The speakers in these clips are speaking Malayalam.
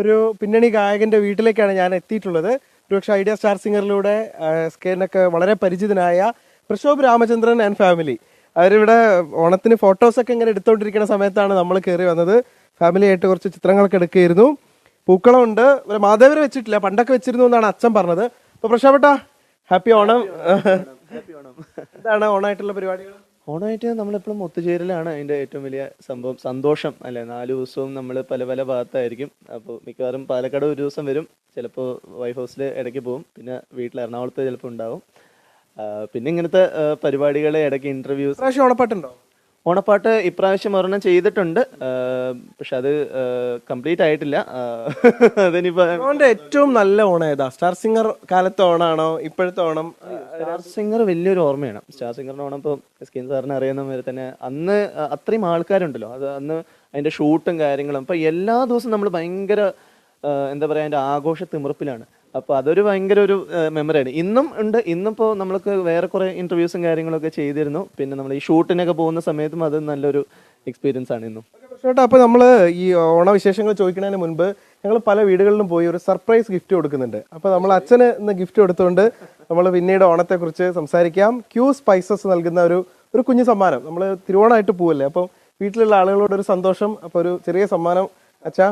ഒരു പിന്നണി ഗായകന്റെ വീട്ടിലേക്കാണ് ഞാൻ എത്തിയിട്ടുള്ളത്. ഒരുപക്ഷെ ഐഡിയ സ്റ്റാർ സിംഗറിലൂടെ സ്കേനൊക്കെ വളരെ പരിചിതനായ പ്രശോഭ് രാമചന്ദ്രൻ ആൻഡ് ഫാമിലി അവരിവിടെ ഓണത്തിന് ഫോട്ടോസൊക്കെ ഇങ്ങനെ എടുത്തുകൊണ്ടിരിക്കുന്ന സമയത്താണ് നമ്മൾ കയറി വന്നത്. ഫാമിലി ആയിട്ട് കുറച്ച് ചിത്രങ്ങളൊക്കെ എടുക്കുകയായിരുന്നു. പൂക്കളമുണ്ട്, മാധവരെ വെച്ചിട്ടില്ല, പണ്ടൊക്കെ വെച്ചിരുന്നു എന്നാണ് അച്ഛൻ പറഞ്ഞത്. അപ്പൊ പ്രശോഭേട്ടാ, ഹാപ്പി ഓണം. എന്താണ് ഓണമായിട്ടുള്ള പരിപാടികൾ? ഓണമായിട്ട് നമ്മളെപ്പോഴും ഒത്തുചേരലാണ് അതിൻ്റെ ഏറ്റവും വലിയ സംഭവം, സന്തോഷം അല്ലേ. 4 ദിവസവും നമ്മൾ പല പല ഭാഗത്തായിരിക്കും. അപ്പോൾ മിക്കവാറും പാലക്കാട് ഒരു ദിവസം വരും, ചിലപ്പോൾ വൈഫ് ഹൗസിൽ ഇടയ്ക്ക് പോകും, പിന്നെ വീട്ടിൽ എറണാകുളത്ത് ചിലപ്പോൾ ഉണ്ടാവും. പിന്നെ ഇങ്ങനത്തെ പരിപാടികൾ, ഇടയ്ക്ക് ഇൻ്റർവ്യൂസ്. പ്രാവശ്യം ഓണപ്പാട്ടുണ്ടോ? ഓണപ്പാട്ട് ഇപ്രാവശ്യം ഒരെണ്ണം ചെയ്തിട്ടുണ്ട്, പക്ഷെ അത് കംപ്ലീറ്റ് ആയിട്ടില്ല. അതിനിപ്പോ ഏറ്റവും നല്ല ഓണം ഏതാ? സ്റ്റാർ സിംഗർ കാലത്തെ ഓണാണോ ഇപ്പോഴത്തെ ഓണം? സ്റ്റാർ സിംഗർ വലിയൊരു ഓർമ്മയാണ്. സ്റ്റാർ സിംഗറിന്റെ ഓണം ഇപ്പോൾ സ്കിൻ സാറിന് അറിയുന്ന പോലെ തന്നെ അന്ന് അത്രയും ആൾക്കാരുണ്ടല്ലോ, അത് അന്ന് അതിന്റെ ഷൂട്ടും കാര്യങ്ങളും. അപ്പൊ എല്ലാ ദിവസവും നമ്മൾ ഭയങ്കര എന്താ പറയാ, അതിന്റെ ആഘോഷ തിമിർപ്പിലാണ്. അപ്പോൾ അതൊരു ഭയങ്കര ഒരു മെമ്മറിയാണ്. ഇന്നും ഉണ്ട്. ഇന്നിപ്പോൾ നമ്മൾക്ക് വേറെ കുറേ ഇൻ്റർവ്യൂസും കാര്യങ്ങളൊക്കെ ചെയ്തിരുന്നു. പിന്നെ നമ്മൾ ഈ ഷൂട്ടിനൊക്കെ പോകുന്ന സമയത്തും അത് നല്ലൊരു എക്സ്പീരിയൻസ് ആണ് ഇന്നും. ചേട്ടാ, അപ്പോൾ നമ്മൾ ഈ ഓണവിശേഷങ്ങൾ ചോദിക്കുന്നതിന് മുൻപ് ഞങ്ങൾ പല വീടുകളിലും പോയി ഒരു സർപ്രൈസ് ഗിഫ്റ്റ് കൊടുക്കുന്നുണ്ട്. അപ്പോൾ നമ്മൾ അച്ഛന് ഇന്ന് ഗിഫ്റ്റ് കൊടുത്തുകൊണ്ട് നമ്മൾ പിന്നീട് ഓണത്തെക്കുറിച്ച് സംസാരിക്കാം. ക്യൂ സ്പൈസസ് നൽകുന്ന ഒരു കുഞ്ഞു സമ്മാനം. നമ്മൾ തിരുവോണമായിട്ട് പോവല്ലേ, അപ്പോൾ വീട്ടിലുള്ള ആളുകളോട് ഒരു സന്തോഷം. അപ്പോൾ ഒരു ചെറിയ സമ്മാനം അച്ഛാ.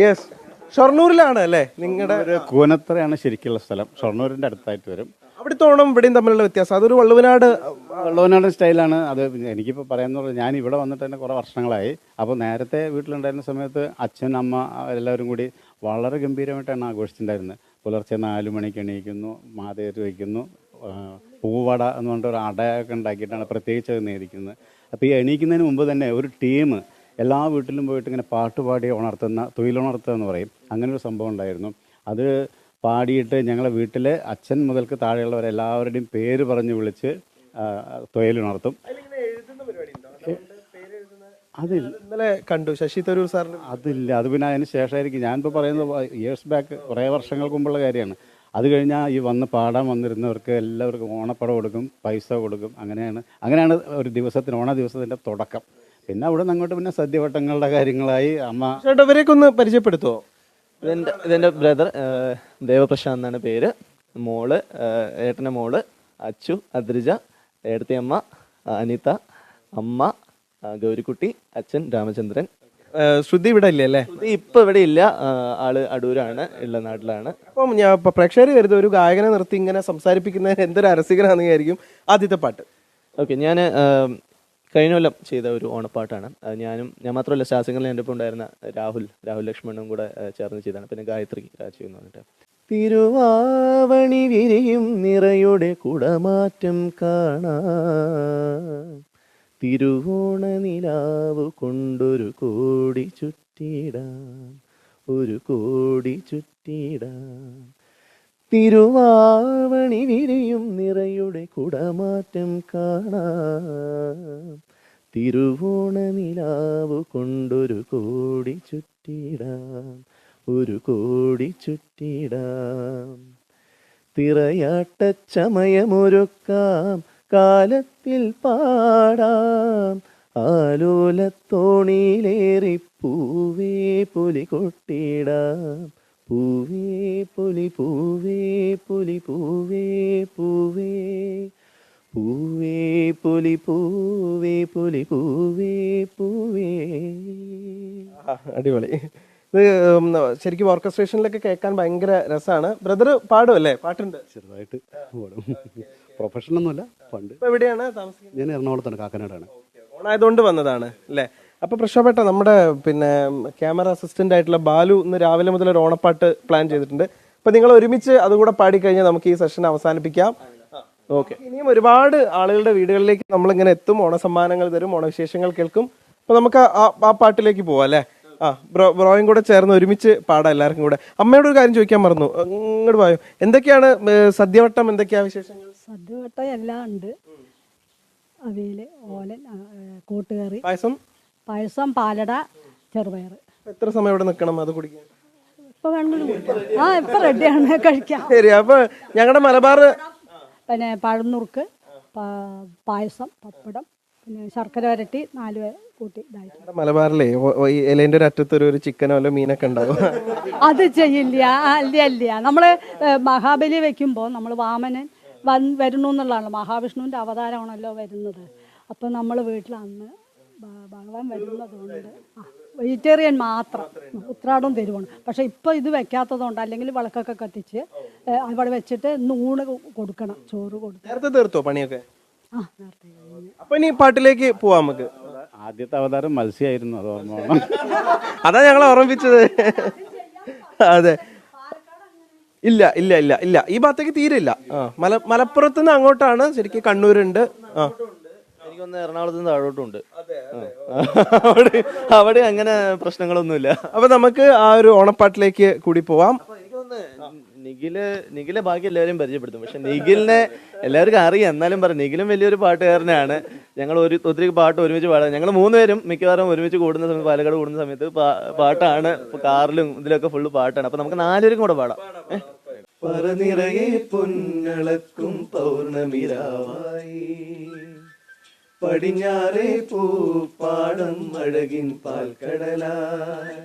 യെസ്, ഷൊർണൂരിലാണ് അല്ലേ നിങ്ങളുടെ? കൂനത്തറയാണ് ശരിക്കുള്ള സ്ഥലം, ഷൊർണൂരിന്റെ അടുത്തായിട്ട് വരും. അവിടുത്തെ ഓണം ഇവിടെയും തമ്മിലുള്ള വ്യത്യാസം, അതൊരു വള്ളുവനാട് സ്റ്റൈലാണ്. അത് എനിക്കിപ്പോൾ പറയാമെന്ന് പറഞ്ഞാൽ ഞാൻ ഇവിടെ വന്നിട്ട് തന്നെ കുറേ വർഷങ്ങളായി. അപ്പോൾ നേരത്തെ വീട്ടിലുണ്ടായിരുന്ന സമയത്ത് അച്ഛൻ, അമ്മ എല്ലാവരും കൂടി വളരെ ഗംഭീരമായിട്ടാണ് ആഘോഷിച്ചിട്ടുണ്ടായിരുന്നത്. പുലർച്ചെ 4 മണിക്ക് എണീക്കുന്നു, മാതേര് വയ്ക്കുന്നു, പൂവട എന്ന് പറഞ്ഞിട്ട് ഒരു അടയൊക്കെ ഉണ്ടാക്കിയിട്ടാണ് പ്രത്യേകിച്ച് അത് നേദിക്കുന്നത്. അപ്പോൾ ഈ എണീക്കുന്നതിന് മുമ്പ് തന്നെ ഒരു ടീം എല്ലാ വീട്ടിലും പോയിട്ട് ഇങ്ങനെ പാട്ടുപാടി ഉണർത്തുന്ന, തൊഴിലുണർത്തുക എന്ന് പറയും, അങ്ങനെ ഒരു സംഭവം ഉണ്ടായിരുന്നു. അത് പാടിയിട്ട് ഞങ്ങളെ വീട്ടിലെ അച്ഛൻ മുതൽക്ക് താഴെയുള്ളവരെല്ലാവരുടെയും പേര് പറഞ്ഞ് വിളിച്ച് തൊഴിലുണർത്തും. അതിൽ ഇന്നലെ കണ്ടു ശശി തരൂർ സാറിന്. അതില്ല, അത് പിന്നെ അതിന് ശേഷമായിരിക്കും. ഞാനിപ്പോൾ പറയുന്നത് ഇയേഴ്സ് ബാക്ക്, കുറേ വർഷങ്ങൾക്ക് മുമ്പുള്ള കാര്യമാണ്. അത് കഴിഞ്ഞാൽ ഈ പാടാൻ വന്നിരുന്നവർക്ക് എല്ലാവർക്കും ഓണപ്പടം കൊടുക്കും, പൈസ കൊടുക്കും. അങ്ങനെയാണ് ഒരു ദിവസത്തിന്, ഓണ ദിവസത്തിൻ്റെ തുടക്കം. പിന്നെ അവിടെ നിന്ന് അങ്ങോട്ട് പിന്നെ സദ്യവട്ടങ്ങളുടെ കാര്യങ്ങളായി. അമ്മ ചേട്ടാ, ഇവരെയൊക്കെ ഒന്ന് പരിചയപ്പെടുത്തുമോ? ഇതെൻ്റെ ബ്രദർ ദേവപ്രശാന്ത് എന്നാണ് പേര്. മോള്, ഏട്ടൻ്റെ മോള് അച്ചു, അദ്രിജ, ഏടത്തി അമ്മ അനിത, അമ്മ ഗൗരിക്കുട്ടി, അച്ഛൻ രാമചന്ദ്രൻ. ശ്രുതി ഇവിടെ ഇല്ലേ അല്ലേ? ഇപ്പം ഇവിടെ ഇല്ല, ആള് അടൂരാണ്, ഉള്ള നാട്ടിലാണ്. അപ്പം ഞാൻ ഇപ്പം പ്രേക്ഷകർ കരുതും ഒരു ഗായകനെ നിർത്തി ഇങ്ങനെ സംസാരിപ്പിക്കുന്നതിന് എന്തൊരു അരസികനാണെന്ന് വിചാരിക്കും. ആദ്യത്തെ പാട്ട് ഓക്കെ. ഞാൻ കഴിഞ്ഞ കൊല്ലം ചെയ്ത ഒരു ഓണപ്പാട്ടാണ്. ഞാൻ മാത്രമല്ല, സ്റ്റാർ സിംഗറിൽ എൻ്റെ ഒപ്പം ഉണ്ടായിരുന്ന രാഹുൽ ലക്ഷ്മണനും കൂടെ ചേർന്ന് ചെയ്തതാണ്. പിന്നെ ഗായത്രി രാജീവ് എന്ന് പറഞ്ഞിട്ട്. തിരുവാവണി വിരിയും നിറയുടെ കുടമാറ്റം കാണാൻ, തിരുവോണ നിലാവ് കൊണ്ടൊരു കോടി ചുറ്റിടാം, ഒരു കോടി ചുറ്റിടാം. തിരുവാവണി വിരിയും നിറയുടെ കുടമാറ്റം കാണാം, തിരുവോണ നിലാവ് കൊണ്ടൊരു കോടി ചുറ്റിടാം, ഒരു കോടി ചുറ്റിടാം. തിറയാട്ടച്ചമയമൊരുക്കാം, കാലത്തിൽ പാടാം, ആലോലത്തോണിയിലേറി പൂവേ പൊലി കൊട്ടിടാം, പൂവേ പൊലി പൂവേ പൊലി പൂവേ പൂവേ പൂവേ പൊലി പൂവേ പൊലി പൂവേ പൂവേ. അടിപൊളി. ഇത് ശരിക്കും ഓർക്കസ്ട്രേഷനിലൊക്കെ കേൾക്കാൻ ഭയങ്കര രസമാണ്. ബ്രദർ പാടും അല്ലേ? പാട്ടുണ്ട് ചെറുതായിട്ട് പാടും. പ്രൊഫഷണലൊന്നുമല്ല. പണ്ട്. ഇപ്പൊ എവിടെയാണ് താമസിക്കുന്നത്? ഞാൻ എറണാകുളത്താണ്, കാക്കനാടാണ്. ഓണായതുകൊണ്ട് വന്നതാണ് അല്ലേ? അപ്പൊ പ്രശോഭേട്ട, നമ്മുടെ പിന്നെ ക്യാമറ അസിസ്റ്റന്റ് ആയിട്ടുള്ള ബാലു ഇന്ന് രാവിലെ മുതൽ ഒരു ഓണപ്പാട്ട് പ്ലാൻ ചെയ്തിട്ടുണ്ട്. അപ്പൊ നിങ്ങൾ ഒരുമിച്ച് അതുകൂടെ പാടിക്കഴിഞ്ഞാൽ നമുക്ക് ഈ സെഷൻ അവസാനിപ്പിക്കാം. ഓക്കെ. ഇനിയും ഒരുപാട് ആളുകളുടെ വീടുകളിലേക്ക് നമ്മളിങ്ങനെ എത്തും, ഓണസമ്മാനങ്ങൾ തരും, ഓണവിശേഷങ്ങൾ കേൾക്കും. അപ്പൊ നമുക്ക് ആ പാട്ടിലേക്ക് പോവാം അല്ലേ? ബ്രോയും കൂടെ ചേർന്ന് ഒരുമിച്ച് പാടാം എല്ലാവർക്കും കൂടെ. അമ്മയോട് ഒരു കാര്യം ചോദിക്കാൻ മറന്നു, ഇങ്ങോട്ട് പോയോ. എന്തൊക്കെയാണ് സദ്യവട്ടം, എന്തൊക്കെയാ വിശേഷങ്ങൾ? സദ്യവട്ടം എല്ലാം ഉണ്ട്. അവിയല്, ഓലൻ, കൂട്ടുകറി, പായസം, പാലട, ചെറുപയർ. എത്ര സമയം ഇവിടെ നിൽക്കണം അത് കുടിക്കാൻ? ഇപ്പൊ വേണമെങ്കിലും ഇപ്പൊ റെഡിയാണ് കഴിക്കാം. ശരി. അപ്പൊ ഞങ്ങളുടെ മലബാർ പിന്നെ പഴന്നുറുക്ക്, പായസം, പപ്പടം, പിന്നെ ശർക്കര വരട്ടി 4 കൂട്ടി ഇതായിട്ട്. മലബാറിലെ ഈ ഇലേന്റെ ഒരു അറ്റത്ത് ഒരു ചിക്കനോ അല്ലോ മീനൊക്കെ ഉണ്ടാവും. അത് ചെയ്യില്ല, ഇല്ല. നമ്മൾ മഹാബലി വെക്കുമ്പോൾ നമ്മൾ വാമനൻ വരുന്നു എന്നുള്ളതാണല്ലോ, മഹാവിഷ്ണുവിൻ്റെ അവതാരമാണല്ലോ വരുന്നത്. അപ്പം നമ്മൾ വീട്ടിൽ അന്ന് ഭഗവാൻ വരുന്നതുകൊണ്ട് വെജിറ്റേറിയൻ മാത്രം ഉത്രാടവും തരുവാണ്. പക്ഷെ ഇപ്പോൾ ഇത് വെക്കാത്തതുകൊണ്ട്, അല്ലെങ്കിൽ വിളക്കൊക്കെ കത്തിച്ച് അവിടെ വെച്ചിട്ട് ഊണ് കൊടുക്കണം, ചോറ് കൊടുക്കണം. നേരത്തെ തീർത്തോ പണിയൊക്കെ? നേരത്തെ കഴിഞ്ഞു. അപ്പൊ ഇനി പാട്ടിലേക്ക് പോവാം നമുക്ക്. ആദ്യത്തെ അവതാരം മത്സ്യമായിരുന്നു, അത് ഓർമ്മ വേണം. അതാ ഞങ്ങളെ ഓർമ്മിപ്പിച്ചത്. അതെ, ഇല്ല ഈ ഭാഗത്തേക്ക് തീരെ ഇല്ല. മലപ്പുറത്ത് നിന്ന് അങ്ങോട്ടാണ് ശരിക്കും, കണ്ണൂരുണ്ട്. എനിക്കൊന്ന് എറണാകുളത്ത് നിന്ന് താഴോട്ടുണ്ട്. അവിടെ അങ്ങനെ പ്രശ്നങ്ങളൊന്നുമില്ല. അപ്പൊ നമുക്ക് ആ ഒരു ഓണപ്പാട്ടിലേക്ക് കൂടി പോവാം. എനിക്ക് തോന്നുന്നു നിഖിലെ ബാക്കി എല്ലാവരെയും പരിചയപ്പെടുത്തും, പക്ഷെ നിഖിലിനെ എല്ലാവർക്കും അറിയാം. എന്നാലും പറയാം, നിഖിലും വലിയൊരു പാട്ടുകാരനാണ്. ഞങ്ങൾ ഒത്തിരി പാട്ട് ഒരുമിച്ച് പാടാം. ഞങ്ങൾ 3 പേരും മിക്കവാറും ഒരുമിച്ച് കൂടുന്ന സമയത്ത്, പാലക്കാട് കൂടുന്ന സമയത്ത് പാട്ടാണ്. കാറിലും ഇതിലൊക്കെ ഫുള്ള് പാട്ടാണ്. അപ്പൊ നമുക്ക് 4 പേരും കൂടെ പാടാം. പറനിറയെ പൊന്നളക്കും പൗർണമിരാവായി, പടിഞ്ഞാറേ പൂപ്പാടം അഴകിൻ പാൽക്കടലായി,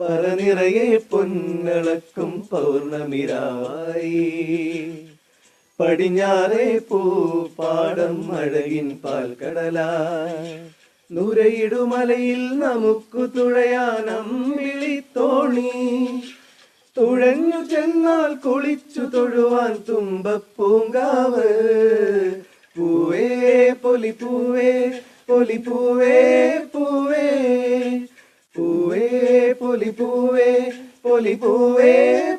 പറനിറയെ പൊന്നളക്കും പൗർണമിരാവായി, പടിഞ്ഞാറേ പൂപ്പാടം അഴകിൻ പാൽക്കടലായി, നുരയിടുമലയിൽ നമുക്കു തുഴയാനം വിളിത്തോണി, തുഴഞ്ഞു ചെന്നാൽ കുളിച്ചു തൊഴുവാൻ തുമ്പപ്പൂങ്കാവ്, പൂവേ പൊലിപ്പൂവേ പൊലിപ്പൂവേ പൂവേ, പൂവേ പൊലിപ്പൂവേ പൊലിപ്പൂവേ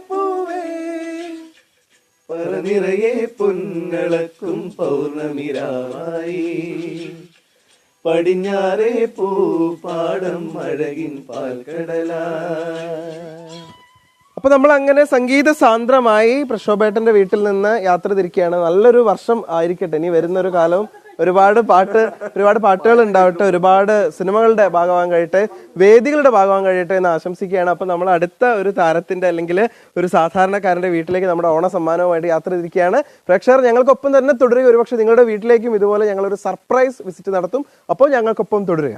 പൂവേ, പറനിറയെ പൊന്നളക്കും പൗർണമിരാവായി, പടിഞ്ഞാറേ പൂപ്പാടം അഴകിൻ പാൽക്കടലായി. അപ്പൊ നമ്മൾ അങ്ങനെ സംഗീത സാന്ദ്രമായി പ്രക്ഷോഭേട്ടന്റെ വീട്ടിൽ നിന്ന് യാത്ര തിരിക്കുകയാണ്. നല്ലൊരു വർഷം ആയിരിക്കട്ടെ. ഇനി വരുന്നൊരു കാലവും ഒരുപാട് പാട്ടുകൾ ഉണ്ടാവട്ടെ, ഒരുപാട് സിനിമകളുടെ ഭാഗമാകാൻ കഴിയട്ടെ, വേദികളുടെ ഭാഗമാകാൻ കഴിയട്ടെ എന്ന് ആശംസിക്കുകയാണ്. അപ്പൊ നമ്മൾ അടുത്ത ഒരു താരത്തിന്റെ അല്ലെങ്കിൽ ഒരു സാധാരണക്കാരന്റെ വീട്ടിലേക്ക് നമ്മുടെ ഓണ സമ്മാനവുമായിട്ട് യാത്ര തിരിക്കുകയാണ്. പ്രേക്ഷകർ ഞങ്ങൾക്കൊപ്പം തന്നെ തുടരുക. ഒരുപക്ഷെ നിങ്ങളുടെ വീട്ടിലേക്കും ഇതുപോലെ ഞങ്ങളൊരു സർപ്രൈസ് വിസിറ്റ് നടത്തും. അപ്പോൾ ഞങ്ങൾക്കൊപ്പം തുടരുക.